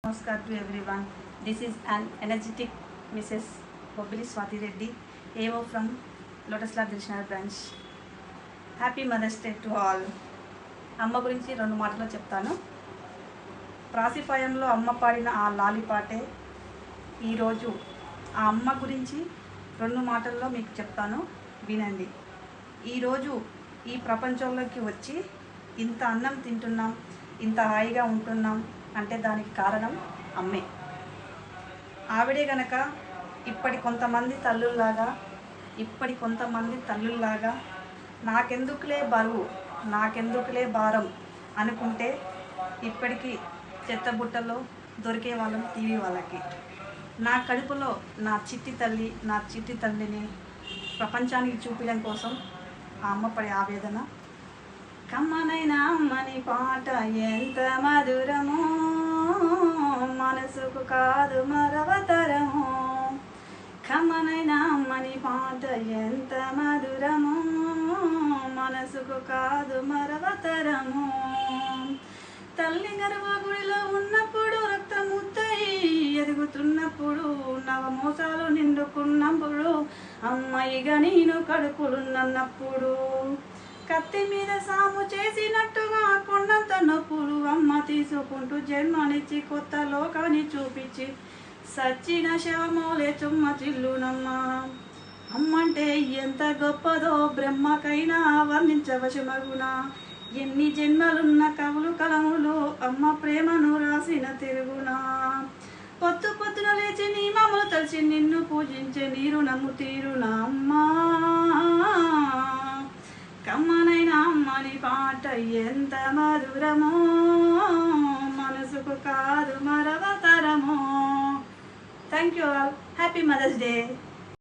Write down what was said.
Namaskar to everyone. This is an energetic Mrs. Bobbili Swati Reddy, AO from Lotus Lab Dictionary branch. Happy Mother's Day to all. అమ్మ గురించి రెండు మాటలు చెప్తాను. ప్రాసిపాయంలో అమ్మ పాడిన ఆ లాలి పాటే ఈరోజు ఆ అమ్మ గురించి రెండు మాటల్లో మీకు చెప్తాను, వినండి. ఈరోజు ఈ ప్రపంచంలోకి వచ్చి ఇంత అన్నం తింటున్నాం, ఇంత హాయిగా ఉంటున్నాం అంటే దానికి కారణం అమ్మే. ఆవిడే గనక ఇప్పటి కొంతమంది తల్లుల్లాగా నాకెందుకులే బరువు, నాకెందుకులే భారం అనుకుంటే ఇప్పటికీ చెత్తబుట్టలో దొరికే వాళ్ళం టీవీ వాళ్ళకి. నా కడుపులో నా చిట్టి తల్లిని ప్రపంచానికి చూపించడం కోసం ఆ అమ్మ పడే ఆవేదన. కమ్మనైనా అమ్మని పాట ఎంత మధురమో, మనసుకు కాదు మరవతరమో. కమ్మనైనా అమ్మని పాట ఎంత మధురమో, మనసుకు కాదు మరవతరమో. తల్లి గర్భగుడిలో ఉన్నప్పుడు రక్తముద్దై ఎదుగుతున్నప్పుడు, నవమోసాలు నిండుకున్నప్పుడు, అమ్మాయిగా నేను కడుపులున్నప్పుడు, కత్తి మీద సాము చేసినట్టుగా కొండంత నొప్పులు అమ్మ తీసుకుంటూ జన్మనిచ్చి కొత్త లోకాన్ని చూపించి సచ్చిన శవమోలే చుమ్మ చిల్లునమ్మ. అమ్మంటే ఎంత గొప్పదో బ్రహ్మకైనా వర్ణించవశమగునా. ఎన్ని జన్మలున్న కవులు కలములు అమ్మ ప్రేమను రాసిన తిరుగునా. పొద్దున లేచి నీ మమ్మలు తలిచి నిన్ను పూజించే నీరు నమ్ము తీరునా అమ్మా. కమ్మనైనా అమ్మని పాట ఎంత మధురమో, మనసుకు కాదు మరవతరమో. Thank you all. Happy mother's day.